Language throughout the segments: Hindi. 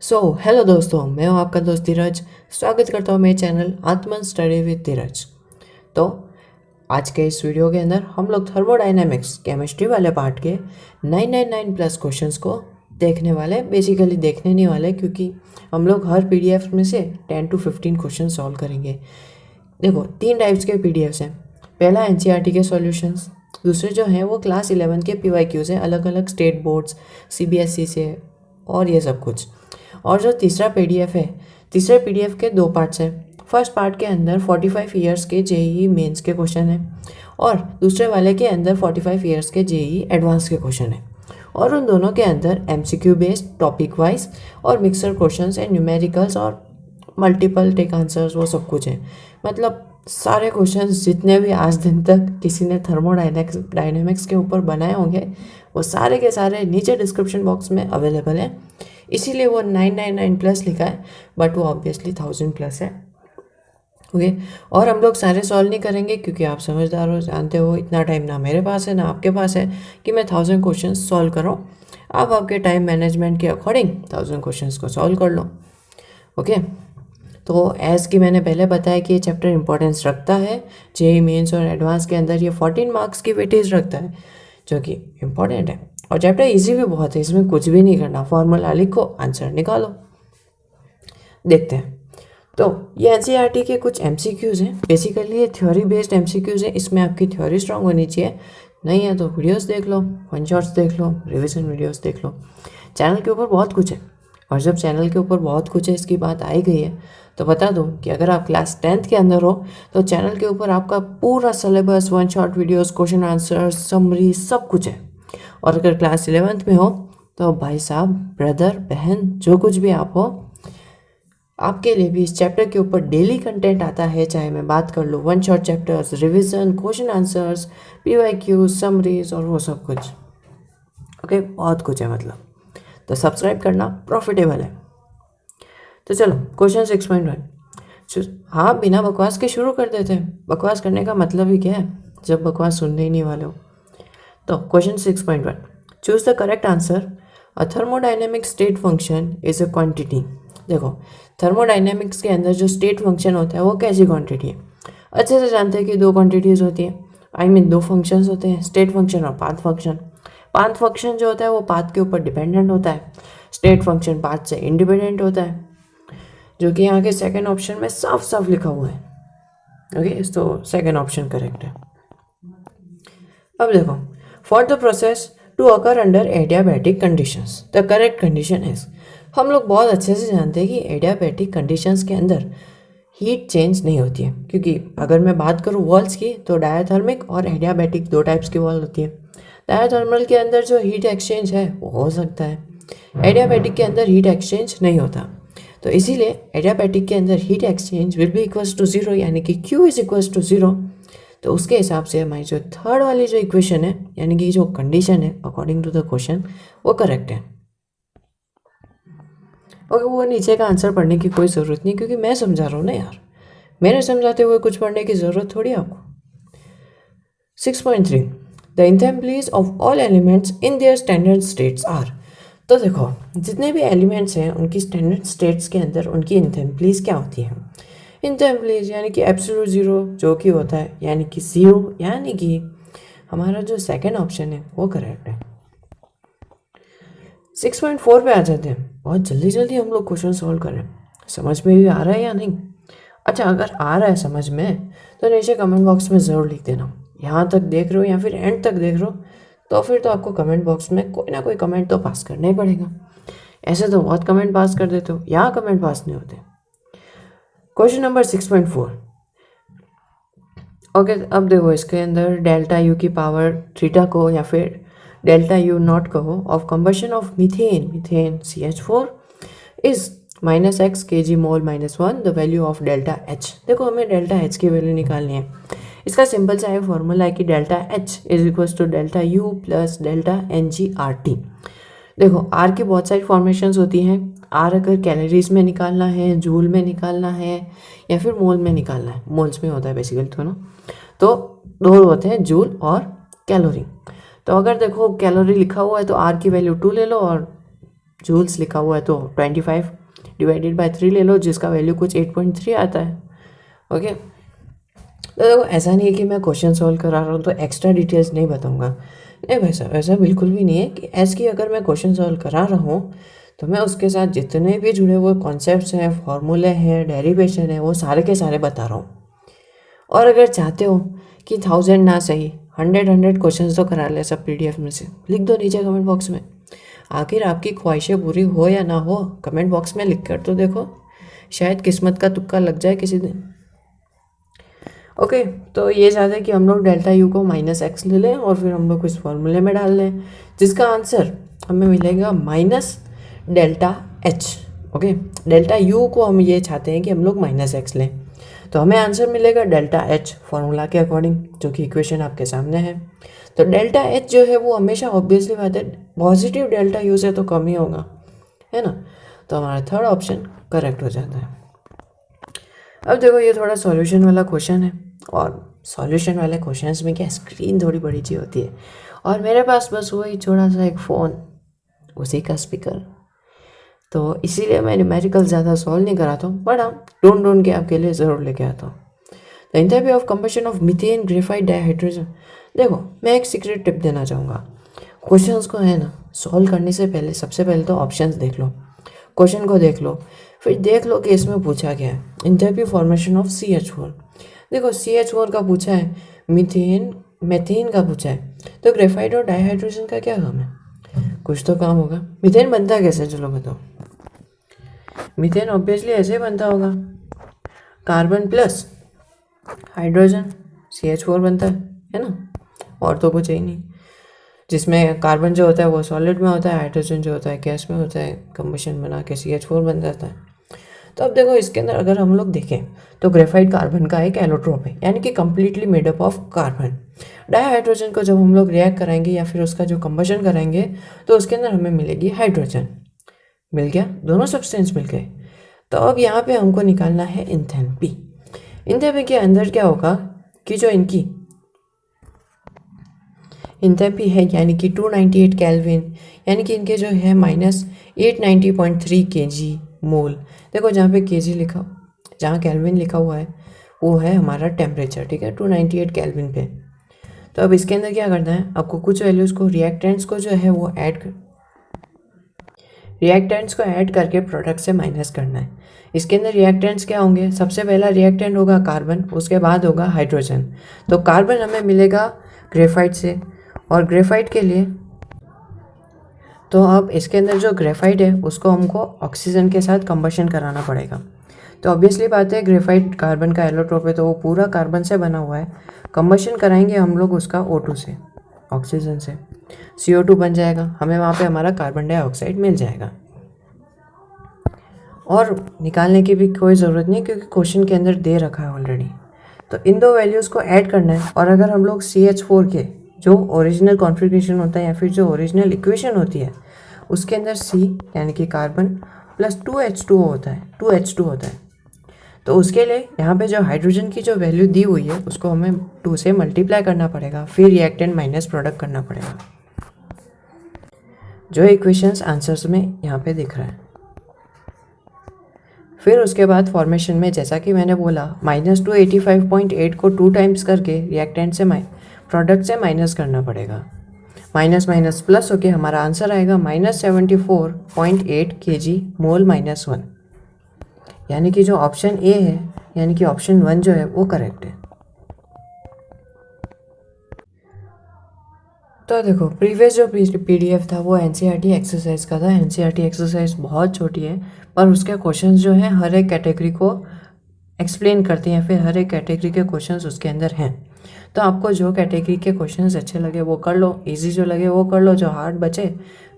हेलो दोस्तों, मैं हूं आपका दोस्त धीरज। स्वागत करता हूं मेरे चैनल आत्मन स्टडी विद धीरज। तो आज के इस वीडियो के अंदर हम लोग थर्मोडायनेमिक्स केमिस्ट्री वाले पार्ट के 999 प्लस क्वेश्चंस को देखने वाले। बेसिकली देखने नहीं वाले, क्योंकि हम लोग हर पीडीएफ में से 10 to 15 क्वेश्चन सॉल्व करेंगे। देखो, तीन टाइप्स के पीडीएफ्स हैं। पहला एनसीईआरटी के सॉल्यूशंस, दूसरे जो हैं वो क्लास 11 के पीवाईक्यूज हैं, अलग अलग स्टेट बोर्ड्स, सीबीएसई से और ये सब कुछ। और जो तीसरा पीडीएफ है, तीसरे पीडीएफ के दो पार्ट्स हैं। फर्स्ट पार्ट के अंदर 45 ईयर्स के जेईई मेंस के क्वेश्चन हैं और दूसरे वाले के अंदर 45 ईयर्स के जेईई एडवांस के क्वेश्चन हैं। और उन दोनों के अंदर एमसीक्यू बेस्ड, टॉपिक वाइज और मिक्सर क्वेश्चंस एंड न्यूमेरिकल्स और मल्टीपल टेक आंसर्स, वो सब कुछ है। मतलब सारे क्वेश्चंस जितने भी आज दिन तक किसी ने थर्मोडायनेमिक्स के ऊपर बनाए होंगे, वो सारे के सारे नीचे डिस्क्रिप्शन बॉक्स में अवेलेबल हैं। इसीलिए वो 999 प्लस लिखा है, बट वो ऑब्वियसली 1000 प्लस है। ओके, और हम लोग सारे सॉल्व नहीं करेंगे, क्योंकि आप समझदार हो, जानते हो इतना टाइम ना मेरे पास है ना आपके पास है कि मैं 1000 क्वेश्चन सॉल्व करूँ। आप आपके टाइम मैनेजमेंट के अकॉर्डिंग 1000 क्वेश्चन को सॉल्व कर लो। ओके, तो एज़ कि मैंने पहले बताया कि ये चैप्टर इंपॉर्टेंस रखता है। जेईई मेंस और एडवांस के अंदर ये 14 मार्क्स की वेटेज रखता है, जो कि इम्पॉर्टेंट है। और चैप्टर इजी भी बहुत है, इसमें कुछ भी नहीं करना, फॉर्मूला लिखो, आंसर निकालो। देखते हैं। तो ये एनसीईआरटी के कुछ एमसीक्यूज़ हैं। बेसिकली ये थ्योरी बेस्ड एमसीक्यूज़ हैं। इसमें आपकी थ्योरी स्ट्रांग होनी चाहिए। नहीं है तो वीडियोस देख लो, वन शॉट्स देख लो, रिविजन वीडियोस देख लो। चैनल के ऊपर बहुत कुछ है, और जब चैनल के ऊपर बहुत कुछ है इसकी बात आई गई है, तो बता दूं कि अगर आप क्लास 10th के अंदर हो तो चैनल के ऊपर आपका पूरा syllabus, one shot videos, question answer, summary, सब कुछ है। और अगर क्लास 11th में हो तो भाई साहब, ब्रदर, बहन, जो कुछ भी आप हो, आपके लिए भी इस चैप्टर के ऊपर डेली कंटेंट आता है। चाहे मैं बात कर लूँ one shot chapters, revision, question answers, PYQs, summaries और वो सब कुछ। ओके, बहुत कुछ है मतलब। तो सब्सक्राइब करना प्रॉफिटेबल है। तो चलो क्वेश्चन 6.1। हाँ, बिना बकवास के शुरू कर देते हैं। बकवास करने का मतलब ही क्या है जब बकवास सुनने ही नहीं वाले हो। तो question 6.1, choose the correct answer. A thermodynamic state function is a quantity. देखो, थर्मोडायनेमिक्स के अंदर जो स्टेट फंक्शन होता है वो कैसी क्वांटिटी है? अच्छे से जानते हैं कि दो क्वांटिटीज़ होती हैं। दो फंक्शंस होते हैं, स्टेट फंक्शन और पाथ फंक्शन। पाथ फंक्शन जो होता है वो पाथ के ऊपर डिपेंडेंट होता है, स्टेट फंक्शन पाथ से इंडिपेंडेंट होता है, जो कि यहाँ के सेकेंड ऑप्शन में साफ साफ लिखा हुआ है। ओके, तो सेकेंड ऑप्शन करेक्ट है। अब देखो, for the process to occur under adiabatic conditions the correct condition is. हम लोग बहुत अच्छे से जानते हैं कि एडियाबैटिक कंडीशंस के अंदर हीट चेंज नहीं होती है, क्योंकि अगर मैं बात करूँ वॉल्स की तो डायाथर्मिक और एडियाबैटिक दो टाइप्स की वॉल होती है। डायाथर्मल के अंदर जो हीट एक्सचेंज है वो हो सकता है, एडियाबैटिक के अंदर हीट एक्सचेंज नहीं होता। तो इसीलिए एडियाबैटिक के अंदर heat exchange will be equals to zero, यानी कि Q is equals to zero. तो उसके हिसाब से हमारी जो थर्ड वाली जो इक्वेशन है, यानी कि जो कंडीशन है अकॉर्डिंग टू द क्वेश्चन, वो करेक्ट है। ओके, वो नीचे का आंसर पढ़ने की कोई ज़रूरत नहीं, क्योंकि मैं समझा रहा हूँ ना यार। मेरे समझाते हुए कुछ पढ़ने की ज़रूरत थोड़ी आपको। 6.3, the enthalpies of all elements in their standard states are. तो देखो, जितने भी एलिमेंट्स हैं उनकी स्टैंडर्ड स्टेट्स के अंदर उनकी इंथैम्पलीज क्या होती है? इंथैम्पलीज यानी कि एब्सोल्यूट ज़ीरो, जो कि होता है यानी कि ज़ीरो, यानी कि हमारा जो सेकेंड ऑप्शन है वो करेक्ट है। 6.4 पे आ जाते हैं। बहुत जल्दी जल्दी हम लोग क्वेश्चन सॉल्व करें। समझ में भी आ रहा है या नहीं? अच्छा, अगर आ रहा है समझ में तो नीचे कमेंट बॉक्स में ज़रूर लिख देना। यहाँ तक देख रहे हो या फिर एंड तक देख रहे हो, तो फिर तो आपको कमेंट बॉक्स में कोई ना कोई कमेंट तो पास करना ही पड़ेगा। ऐसे तो बहुत कमेंट पास कर देते हो, यहाँ कमेंट पास नहीं होते। Question number 6.4। ओके, अब देखो, इसके अंदर डेल्टा यू की पावर थीटा को या फिर डेल्टा यू नॉट कहो of combustion of methane CH4 is -x kg mole -1 the value of delta H। देखो, हमें डेल्टा H की वैल्यू निकालनी है। इसका सिंपल सा फॉर्मूला है कि delta H is equal to delta U plus delta NG/RT। देखो, R की बहुत सारी फॉर्मेशंस होती हैं। R अगर कैलोरीज में निकालना है, जूल में निकालना है या फिर मोल में निकालना है, मोल्स में होता है बेसिकली तो ना, तो दो होते हैं, जूल और कैलोरी। तो अगर देखो कैलोरी लिखा हुआ है तो R की वैल्यू 2 ले लो और जूल्स लिखा हुआ है तो 25 डिवाइडेड बाय 3 ले लो, जिसका वैल्यू कुछ 8.3 आता है। ओके, तो देखो ऐसा नहीं है कि मैं क्वेश्चन सॉल्व करा रहा हूँ तो एक्स्ट्रा डिटेल्स नहीं बताऊँगा, नहीं भाई साहब, ऐसा बिल्कुल भी नहीं है कि ऐसे अगर मैं क्वेश्चन सॉल्व करा रहा हूँ तो मैं उसके साथ जितने भी जुड़े हुए कॉन्सेप्ट्स हैं, फॉर्मूले हैं, डेरिवेशन है, वो सारे के सारे बता रहा हूँ। और अगर चाहते हो कि 1000 ना सही 100 क्वेश्चंस तो करा ले सब पीडीएफ में से, लिख दो नीचे कमेंट बॉक्स में। आखिर आपकी ख्वाहिशें पूरी हो या ना हो, कमेंट बॉक्स में लिख कर तो देखो, शायद किस्मत का तुक्का लग जाए किसी दिन। ओके, तो ये चाहते हैं कि हम लोग डेल्टा यू को -x ले लें और फिर हम लोग इस फॉर्मूले में डाल लें, जिसका आंसर हमें मिलेगा -delta h। Okay, delta U को हम ये चाहते हैं कि हम लोग -x लें, तो हमें आंसर मिलेगा डेल्टा h फॉर्मूला के अकॉर्डिंग, जो कि इक्वेशन आपके सामने है। तो डेल्टा h जो है वो हमेशा ऑब्वियसली बात है पॉजिटिव डेल्टा यू से तो कम ही होगा, है ना। तो हमारा थर्ड ऑप्शन करेक्ट हो जाता है। अब देखो ये थोड़ा सॉल्यूशन वाला क्वेश्चन है, और सॉल्यूशन वाले क्वेश्चंस में क्या स्क्रीन थोड़ी बड़ी ची होती है, और मेरे पास बस वही छोटा सा एक फ़ोन, उसी का स्पीकर, तो इसीलिए मैं न्यूमेरिकल ज़्यादा सॉल्व नहीं कराता हूँ, बट हाँ ढूंढ के आपके लिए ज़रूर लेके आता हूँ। The enthalpy of combustion of methane graphite dihydrogen. देखो मैं एक सीक्रेट टिप देना चाहूँगा, क्वेश्चंस को है ना सॉल्व करने से पहले सबसे पहले तो ऑप्शंस देख लो, क्वेश्चन को देख लो, फिर देख लो कि इसमें पूछा क्या है। एंथैल्पी फॉर्मेशन ऑफ CH4, देखो CH4 का पूछा है, मेथेन का पूछा है, तो ग्रेफाइट और डाइहाइड्रोजन का क्या काम है, कुछ तो काम होगा। मीथेन बनता कैसे, चलो बताओ। मीथेन ऑब्वियसली ऐसे बनता होगा, कार्बन प्लस हाइड्रोजन CH4 बनता है ना, और तो कुछ है ही नहीं, जिसमें कार्बन जो होता है वो सॉलिड में होता है, हाइड्रोजन जो होता है गैस में होता है, कंबशन बना के CH4 बन जाता है। तो अब देखो इसके अंदर अगर हम लोग देखें तो ग्रेफाइट कार्बन का एक एलोट्रोप है, यानी कि completely made up of carbon. Dihydrogen को जब हम लोग रिएक्ट कराएंगे या फिर उसका जो कंबशन करेंगे तो उसके अंदर हमें मिलेगी हाइड्रोजन, मिल गया, दोनों सब्सटेंस मिल गए। तो अब यहाँ पे हमको निकालना है एंथैल्पी। एंथैल्पी के अंदर क्या होगा कि जो इनकी एंथैल्पी है यानी कि 298 केल्विन, यानी कि इनके जो है -890.3 kg मोल। देखो जहाँ पे kg लिखा, जहाँ केल्विन लिखा हुआ है वो है हमारा टेम्परेचर, ठीक है, 298 केल्विन पे। तो अब इसके अंदर क्या करना है, आपको कुछ वैल्यूज़ को रिएक्टेंट्स को जो है वो रिएक्टेंट्स को ऐड करके प्रोडक्ट से माइनस करना है। इसके अंदर रिएक्टेंट्स क्या होंगे, सबसे पहला रिएक्टेंट होगा कार्बन, उसके बाद होगा हाइड्रोजन। तो कार्बन हमें मिलेगा ग्रेफाइट से, और ग्रेफाइट के लिए तो अब इसके अंदर जो ग्रेफाइट है उसको हमको ऑक्सीजन के साथ कंबशन कराना पड़ेगा। तो ऑब्वियसली बात है ग्रेफाइट कार्बन का एलोट्रोप है तो वो पूरा कार्बन से बना हुआ है, कंबशन कराएंगे हम लोग उसका O2 से, ऑक्सीजन से, CO2 बन जाएगा, हमें वहाँ पे हमारा कार्बन डाइऑक्साइड मिल जाएगा। और निकालने की भी कोई ज़रूरत नहीं क्योंकि क्वेश्चन के अंदर दे रखा है ऑलरेडी। तो इन दो वैल्यूज़ को ऐड करना है, और अगर हम लोग CH4 के जो ओरिजिनल कॉन्फ़िगरेशन होता है या फिर जो ओरिजिनल इक्वेशन होती है उसके अंदर C यानी कि कार्बन प्लस 2H2 होता है, 2H2 होता है, तो उसके लिए यहाँ पे जो हाइड्रोजन की जो वैल्यू दी हुई है उसको हमें 2 से मल्टीप्लाई करना पड़ेगा, फिर रिएक्टेंट माइनस प्रोडक्ट करना पड़ेगा, जो इक्वेशंस आंसर्स में यहाँ पे दिख रहा है। फिर उसके बाद फॉर्मेशन में जैसा कि मैंने बोला -285.8 को 2 टाइम्स करके रिएक्टेंट से प्रोडक्ट से माइनस करना पड़ेगा, माइनस माइनस प्लस होके हमारा आंसर आएगा -74.8 kg मोल -1, यानी कि जो ऑप्शन ए है यानी कि ऑप्शन 1 जो है वो करेक्ट है। तो देखो प्रीवियस जो PDF था वो NCERT एक्सरसाइज का था। NCERT एक्सरसाइज बहुत छोटी है पर उसके क्वेश्चंस जो हैं हर एक कैटेगरी को एक्सप्लेन करते हैं, फिर हर एक कैटेगरी के क्वेश्चंस उसके अंदर हैं। तो आपको जो कैटेगरी के क्वेश्चंस अच्छे लगे वो कर लो, इजी जो लगे वो कर लो, जो हार्ड बचे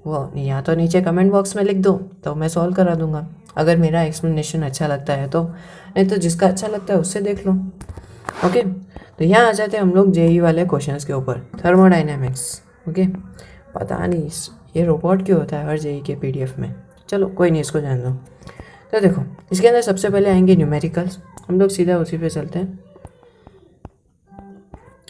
वो या तो नीचे कमेंट बॉक्स में लिख दो तो मैं सॉल्व करा दूंगा, अगर मेरा एक्सप्लेनेशन अच्छा लगता है तो, नहीं तो जिसका अच्छा लगता है उससे देख लो। ओके, तो यहाँ आ जाते हैं हम लोग JEE वाले क्वेश्चंस के ऊपर, थर्मोडाइनमिक्स। ओके, पता नहीं ये रोबोट क्यों होता है हर JEE के PDF में, चलो कोई नहीं, इसको जान दो। तो देखो इसके अंदर सबसे पहले आएंगे न्यूमेरिकल्स, हम लोग सीधा उसी पे चलते हैं।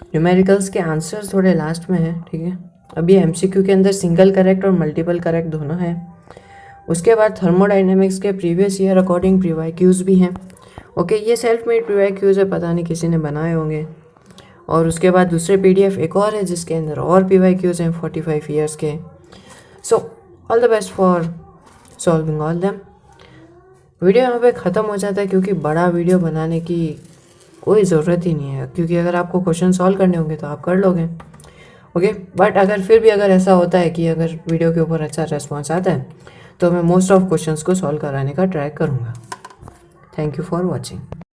न्यूमेरिकल्स के आंसर्स थोड़े लास्ट में है, ठीक है। अभी MCQ के अंदर सिंगल करेक्ट और मल्टीपल करेक्ट दोनों है। उसके बाद थर्मोडाइनमिक्स के प्रीवियस ईयर अकॉर्डिंग प्रीवाईक्यूज़ भी हैं। ओके, ये सेल्फ मेड प्रीवाईक्यूज़ है, पता नहीं किसी ने बनाए होंगे। और उसके बाद दूसरे PDF एक और है जिसके अंदर और PYQs हैं 45 ईयर्स के। So all the best for solving all them. Video यहाँ पे ख़त्म हो जाता है क्योंकि बड़ा वीडियो बनाने की कोई ज़रूरत ही नहीं है, क्योंकि अगर आपको क्वेश्चन सॉल्व करने होंगे तो आप कर लोगे। ओके, बट अगर फिर भी अगर ऐसा होता है कि अगर वीडियो के ऊपर अच्छा रिस्पॉन्स आता है तो मैं मोस्ट ऑफ क्वेश्चंस को सॉल्व कराने का ट्राई करूँगा। Thank you for watching.